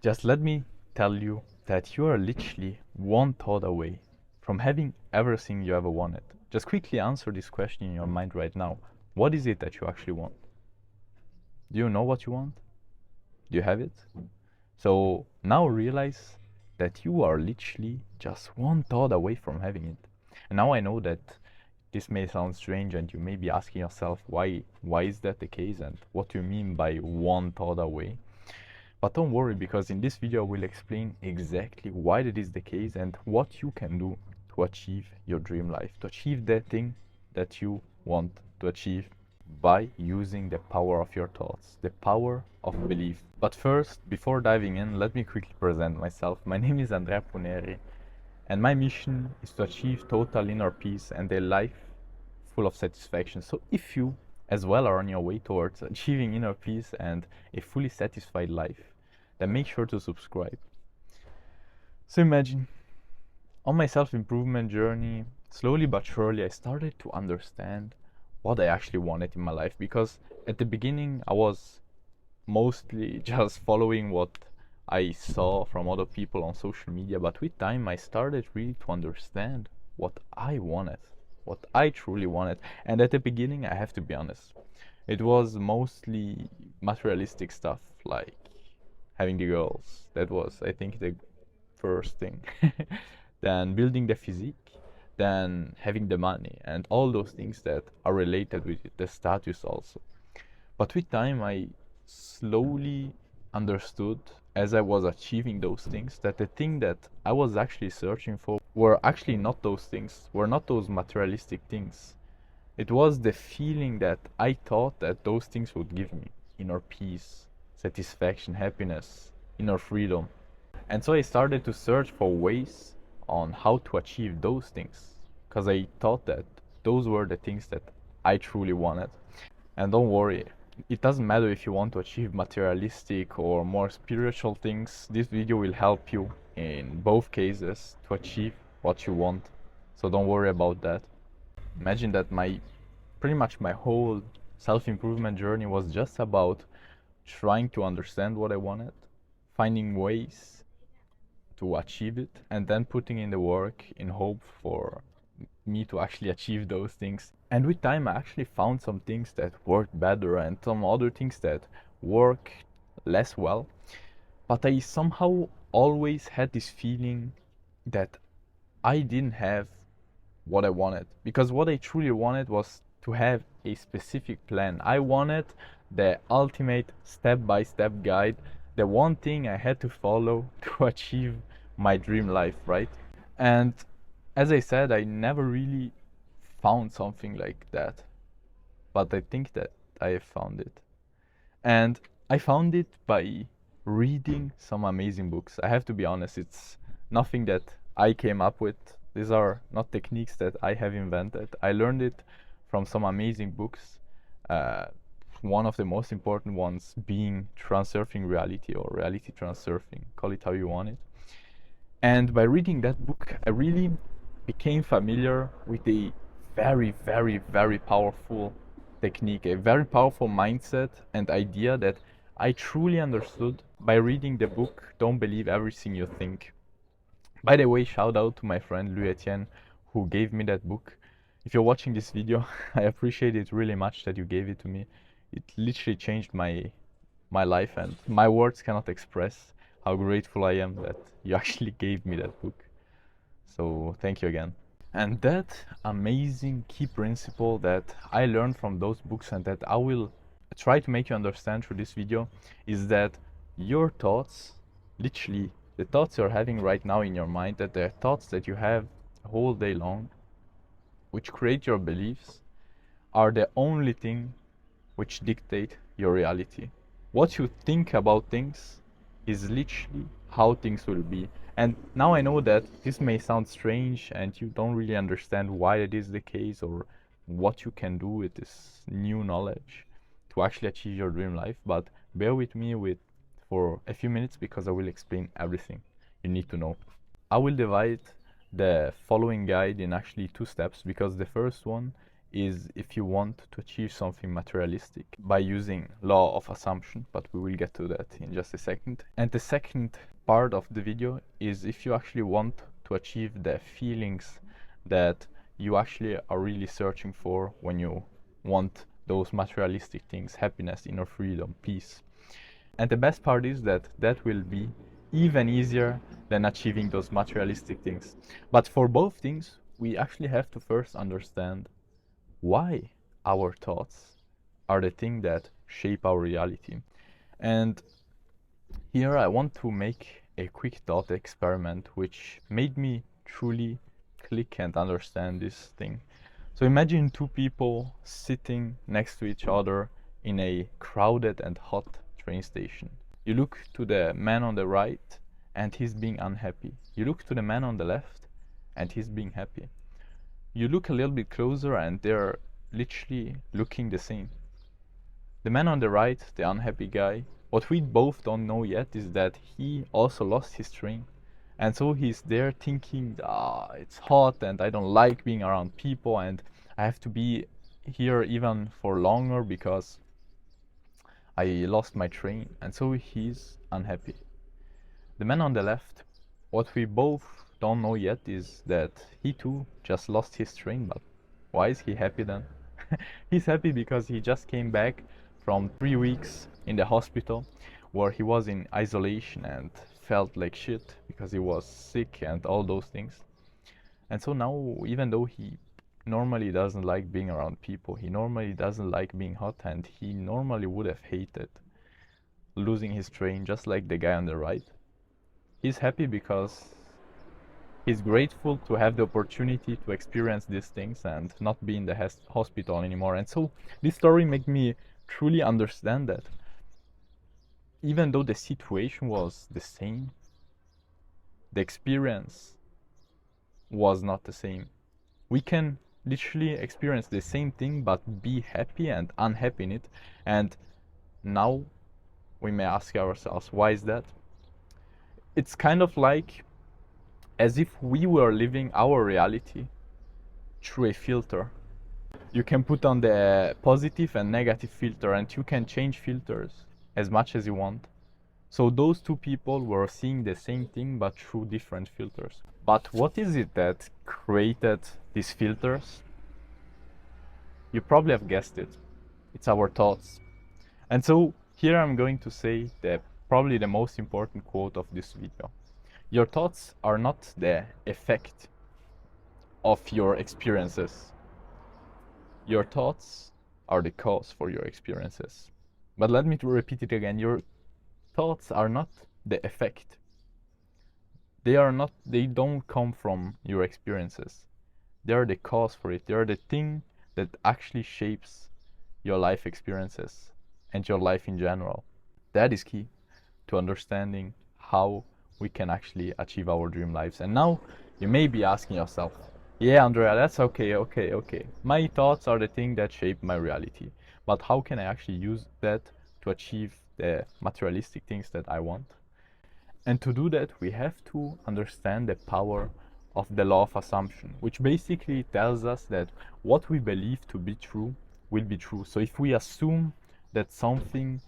Just let me tell you that you are literally one thought away from having everything you ever wanted. Just quickly answer this question in your mind right now. What is it that you actually want? Do you know what you want? Do you have it? So now realize that you are literally just one thought away from having it. And now I know that this may sound strange and you may be asking yourself why is that the case and what do you mean by one thought away? But don't worry, because in this video I will explain exactly why that is the case and what you can do to achieve your dream life, to achieve that thing that you want to achieve by using the power of your thoughts, the power of belief. But first, before diving in, let me quickly present myself. My name is Andrea Puneri, and my mission is to achieve total inner peace and a life full of satisfaction. So if you as well are on your way towards achieving inner peace and a fully satisfied life, then make sure to subscribe. So imagine, on my self-improvement journey, slowly but surely I started to understand what I actually wanted in my life, because at the beginning I was mostly just following what I saw from other people on social media, but with time I started really to understand what I wanted, what I truly wanted. And at the beginning, I have to be honest, it was mostly materialistic stuff, like having the girls. That was, I think, the first thing. Then building the physique, then having the money, and all those things that are related with it, the status also. But with time, I slowly understood, as I was achieving those things, that the thing that I was actually searching for were actually not those things, were not those materialistic things. It was the feeling that I thought that those things would give me: inner peace, satisfaction, happiness, inner freedom. And so I started to search for ways on how to achieve those things, because I thought that those were the things that I truly wanted. And don't worry, it doesn't matter if you want to achieve materialistic or more spiritual things. This video will help you in both cases to achieve what you want. So don't worry about that. Imagine that pretty much my whole self-improvement journey was just about trying to understand what I wanted, finding ways to achieve it, and then putting in the work in hope for me to actually achieve those things. And with time I actually found some things that worked better and some other things that work less well. But I somehow always had this feeling that I didn't have what I wanted, because what I truly wanted was to have a specific plan. I wanted the ultimate step-by-step guide, the one thing I had to follow to achieve my dream life, right? And as I said, I never really found something like that, but I think that I have found it. And I found it by reading some amazing books. I have to be honest, it's nothing that I came up with. These are not techniques that I have invented. I learned it from some amazing books. One of the most important ones being Transurfing Reality, or Reality Transurfing, call it how you want it. And by reading that book, I really became familiar with a very, very, very powerful technique, a very powerful mindset and idea that I truly understood by reading the book Don't Believe Everything You Think. By the way, shout out to my friend Louis Etienne, who gave me that book. If you're watching this video, I appreciate it really much that you gave it to me. It literally changed my life, and my words cannot express how grateful I am that you actually gave me that book. So thank you again. And that amazing key principle that I learned from those books, and that I will try to make you understand through this video, is that your thoughts, literally the thoughts you're having right now in your mind, that the thoughts that you have a whole day long, which create your beliefs, are the only thing which dictate your reality. What you think about things is literally how things will be. And now I know that this may sound strange and you don't really understand why it is the case or what you can do with this new knowledge to actually achieve your dream life, but bear with me for a few minutes, because I will explain everything you need to know. I will divide the following guide in actually two steps, because the first one is if you want to achieve something materialistic by using law of assumption, but we will get to that in just a second. And the second part of the video is if you actually want to achieve the feelings that you actually are really searching for when you want those materialistic things: happiness, inner freedom, peace. And the best part is that that will be even easier than achieving those materialistic things. But for both things, we actually have to first understand why our thoughts are the thing that shape our reality. And here I want to make a quick thought experiment which made me truly click and understand this thing. So imagine two people sitting next to each other in a crowded and hot train station. You look to the man on the right and he's being unhappy. You look to the man on the left and he's being happy. You look a little bit closer and they're literally looking the same. The man on the right, the unhappy guy, what we both don't know yet is that he also lost his train. And so he's there thinking, it's hot and I don't like being around people and I have to be here even for longer because I lost my train. And so he's unhappy. The man on the left, what we both don't know yet is that he too just lost his train, but why is he happy then? He's happy because he just came back from 3 weeks in the hospital where he was in isolation and felt like shit because he was sick and all those things. And so now, even though he normally doesn't like being around people, he normally doesn't like being hot, and he normally would have hated losing his train just like the guy on the right, he's happy because he's grateful to have the opportunity to experience these things and not be in the hospital anymore. And so this story made me truly understand that even though the situation was the same, the experience was not the same. We can literally experience the same thing but be happy and unhappy in it. And now we may ask ourselves, why is that? It's kind of like as if we were living our reality through a filter. You can put on the positive and negative filter and you can change filters as much as you want. So those two people were seeing the same thing but through different filters. But what is it that created these filters? You probably have guessed it. It's our thoughts. And so here I'm going to say probably the most important quote of this video. Your thoughts are not the effect of your experiences. Your thoughts are the cause for your experiences. But let me repeat it again. Your thoughts are not the effect. They don't come from your experiences. They are the cause for it. They are the thing that actually shapes your life experiences and your life in general. That is key to understanding how we can actually achieve our dream lives. And now you may be asking yourself, yeah, Andrea, that's okay. My thoughts are the thing that shape my reality. But how can I actually use that to achieve the materialistic things that I want? And to do that, we have to understand the power of the law of assumption, which basically tells us that what we believe to be true will be true. So if we assume that something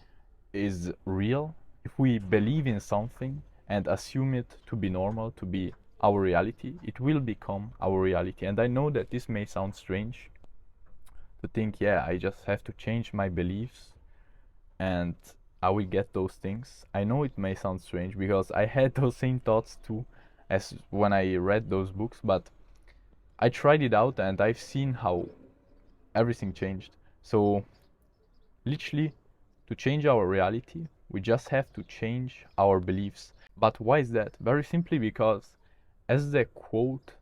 is real, if we believe in something and assume it to be normal, to be our reality, it will become our reality. And I know that this may sound strange to think, yeah, I just have to change my beliefs and I will get those things. I know it may sound strange because I had those same thoughts too as when I read those books, but I tried it out and I've seen how everything changed. So literally, to change our reality, we just have to change our beliefs. But why is that? Very simply because, as the quote,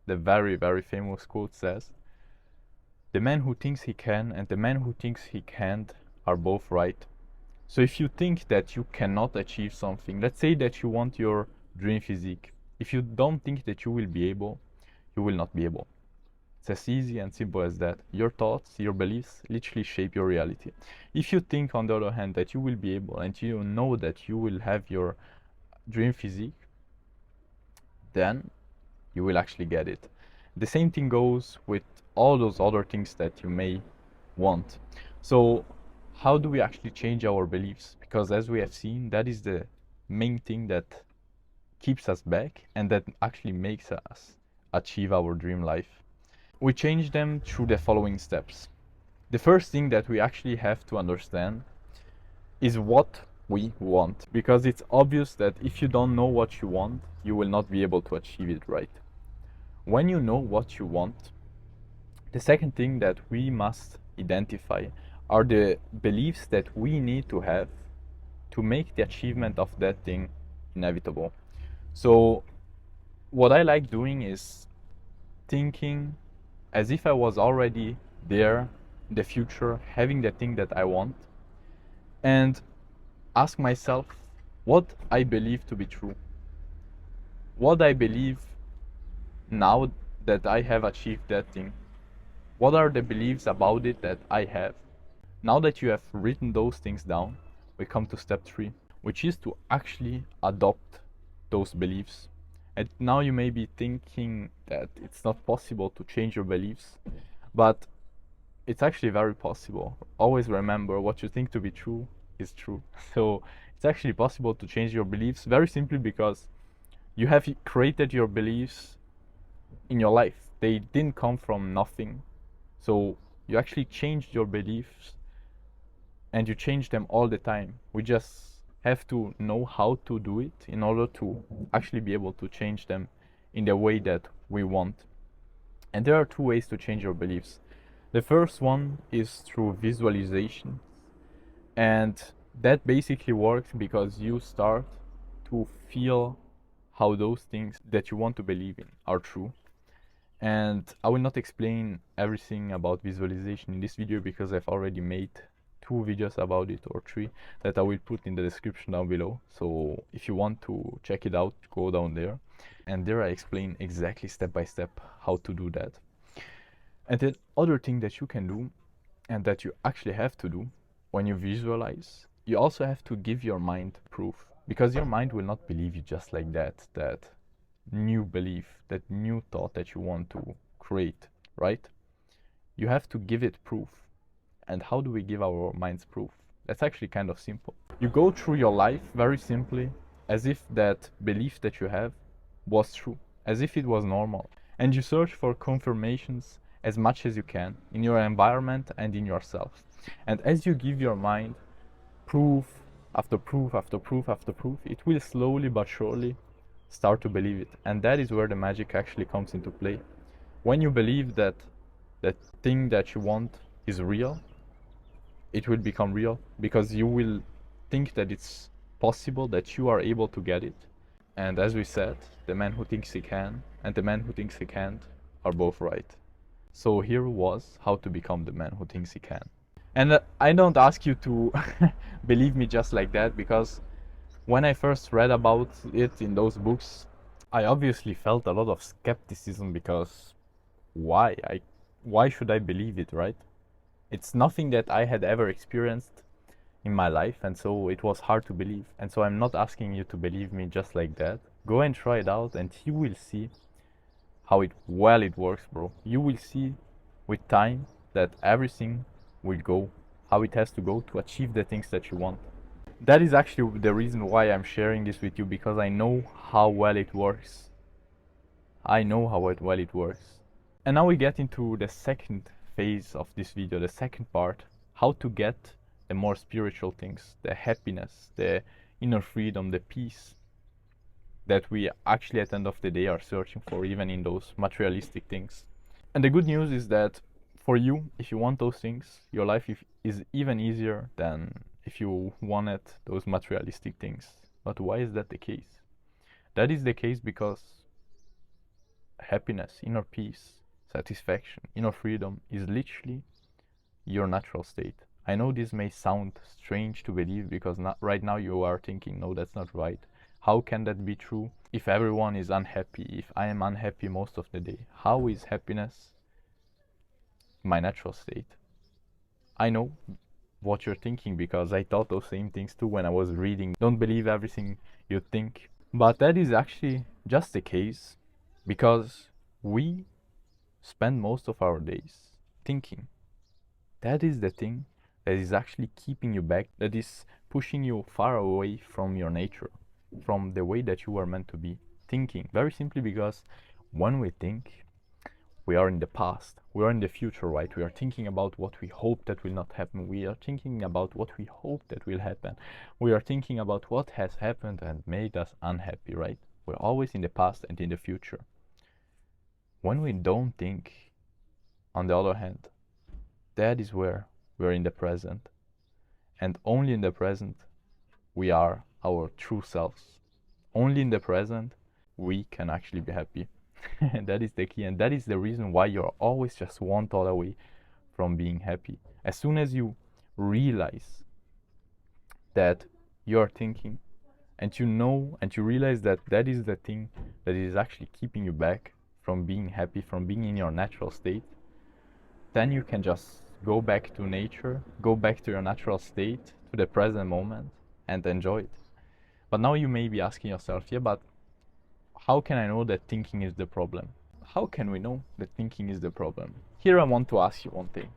the very, very famous quote says, the man who thinks he can and the man who thinks he can't are both right. So if you think that you cannot achieve something, let's say that you want your dream physique. If you don't think that you will be able, you will not be able. It's as easy and simple as that. Your thoughts, your beliefs literally shape your reality. If you think, on the other hand, that you will be able and you know that you will have your dream physique, then you will actually get it. The same thing goes with all those other things that you may want. So, how do we actually change our beliefs? Because as we have seen, that is the main thing that keeps us back and that actually makes us achieve our dream life. We change them through the following steps. The first thing that we actually have to understand is what we want, because it's obvious that if you don't know what you want, you will not be able to achieve it, right? When you know what you want, the second thing that we must identify are the beliefs that we need to have to make the achievement of that thing inevitable. So, what I like doing is thinking as if I was already there in the future, having the thing that I want, and ask myself what I believe to be true. What I believe now that I have achieved that thing. What are the beliefs about it that I have? Now that you have written those things down, we come to step 3, which is to actually adopt those beliefs. And now you may be thinking that it's not possible to change your beliefs, but it's actually very possible. Always remember, what you think to be true is true. So it's actually possible to change your beliefs very simply because you have created your beliefs in your life. They didn't come from nothing. So you actually changed your beliefs and you change them all the time. We just have to know how to do it in order to actually be able to change them in the way that we want. And there are 2 ways to change your beliefs. The first one is through visualization, and that basically works because you start to feel how those things that you want to believe in are true. And I will not explain everything about visualization in this video because I've already made 2 videos about it, or 3, that I will put in the description down below. So if you want to check it out, go down there. And there I explain exactly step by step how to do that. And the other thing that you can do, and that you actually have to do when you visualize, you also have to give your mind proof. Because your mind will not believe you just like that new belief, that new thought that you want to create, right? You have to give it proof. And how do we give our minds proof? That's actually kind of simple. You go through your life very simply as if that belief that you have was true, as if it was normal. And you search for confirmations as much as you can in your environment and in yourself. And as you give your mind proof after proof after proof after proof, it will slowly but surely start to believe it. And that is where the magic actually comes into play. When you believe that that thing that you want is real, it will become real because you will think that it's possible, that you are able to get it. And as we said, the man who thinks he can and the man who thinks he can't are both right. So here was how to become the man who thinks he can. And I don't ask you to believe me just like that, because when I first read about it in those books, I obviously felt a lot of skepticism because why should I believe it, right? It's nothing that I had ever experienced in my life, and so it was hard to believe. And so I'm not asking you to believe me just like that. Go and try it out and you will see how it works, bro. You will see with time that everything will go how it has to go to achieve the things that you want. That is actually the reason why I'm sharing this with you, because I know how well it works. I know how well it works. And now we get into the second phase of this video, the second part, how to get the more spiritual things, the happiness, the inner freedom, the peace that we actually at the end of the day are searching for, even in those materialistic things. And the good news is that for you, if you want those things, your life is even easier than if you wanted those materialistic things. But why is that the case? That is the case because happiness, inner peace, satisfaction, inner freedom is literally your natural state. I know this may sound strange to believe because right now you are thinking, no, that's not right. How can that be true if everyone is unhappy, if I am unhappy most of the day? How is happiness my natural state? I know what you're thinking because I thought those same things too when I was reading. Don't believe everything you think. But that is actually just the case because we spend most of our days thinking. That is the thing that is actually keeping you back, that is pushing you far away from your nature, from the way that you are meant to be. Thinking, very simply because when we think, we are in the past, we are in the future, right? We are thinking about what we hope that will not happen. We are thinking about what we hope that will happen. We are thinking about what has happened and made us unhappy, right? We're always in the past and in the future. When we don't think, on the other hand, that is where we're in the present. And only in the present we are our true selves. Only in the present we can actually be happy. And that is the key, and that is the reason why you're always just one thought away from being happy. As soon as you realize that you're thinking, and you know and you realize that that is the thing that is actually keeping you back from being happy, from being in your natural state, then you can just go back to nature, go back to your natural state, to the present moment, and enjoy it. But now you may be asking yourself, yeah, but how can I know that thinking is the problem? How can we know that thinking is the problem? Here I want to ask you one thing.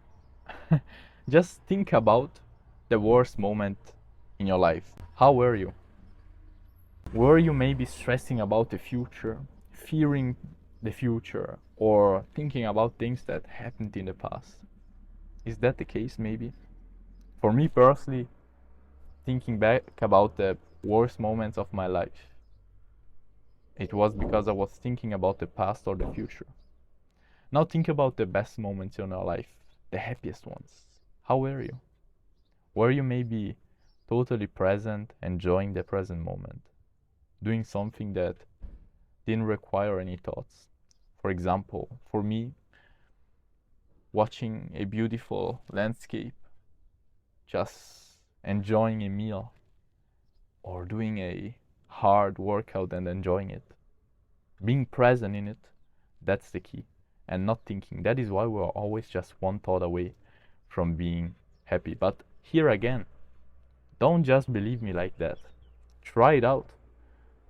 Just think about the worst moment in your life. How were you? Were you maybe stressing about the future, fearing the future, or thinking about things that happened in the past? Is that the case, maybe? For me personally, thinking back about the worst moments of my life, it was because I was thinking about the past or the future. Now think about the best moments in your life, the happiest ones. How were you? Were you maybe totally present, enjoying the present moment, doing something that didn't require any thoughts? For example, for me, watching a beautiful landscape, just enjoying a meal, or doing a hard workout and enjoying it. Being present in it, that's the key. And not thinking. That is why we're always just one thought away from being happy. But here again, don't just believe me like that. Try it out.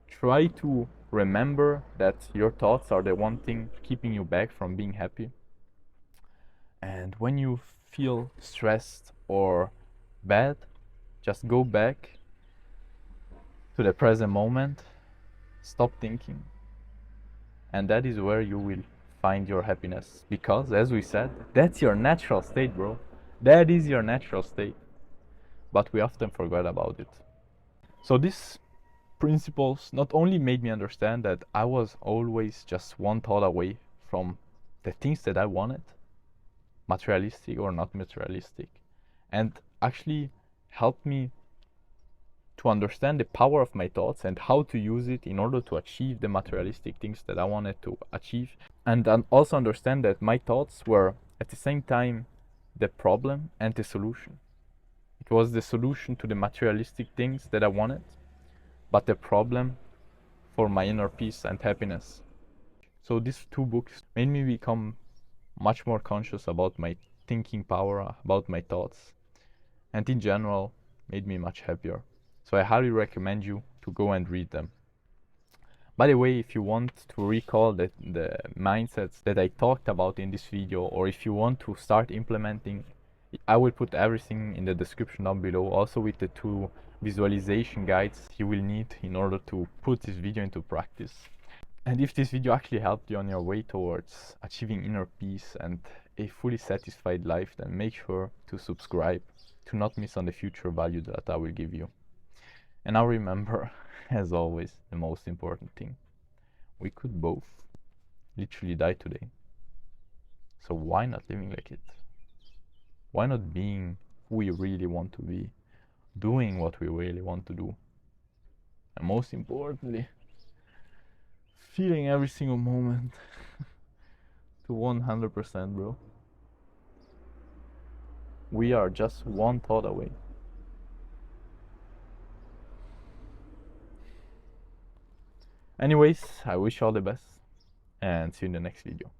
Try to remember that your thoughts are the one thing keeping you back from being happy. And when you feel stressed or bad, just go back to the present moment, stop thinking, and that is where you will find your happiness. Because, as we said, that's your natural state, bro. That is your natural state. But we often forget about it. So, these principles not only made me understand that I was always just one thought away from the things that I wanted, materialistic or not materialistic, and actually helped me to understand the power of my thoughts and how to use it in order to achieve the materialistic things that I wanted to achieve. And also understand that my thoughts were at the same time the problem and the solution. It was the solution to the materialistic things that I wanted, but the problem for my inner peace and happiness. So these two books made me become much more conscious about my thinking power, about my thoughts, and in general made me much happier. So I highly recommend you to go and read them. By the way, if you want to recall the mindsets that I talked about in this video, or if you want to start implementing, I will put everything in the description down below, also with the 2 visualization guides you will need in order to put this video into practice. And if this video actually helped you on your way towards achieving inner peace and a fully satisfied life, then make sure to subscribe to not miss on the future value that I will give you. And now remember, as always, the most important thing. We could both literally die today. So why not living like it? Why not being who we really want to be? Doing what we really want to do? And most importantly, feeling every single moment to 100%, bro. We are just one thought away. Anyways, I wish you all the best and see you in the next video.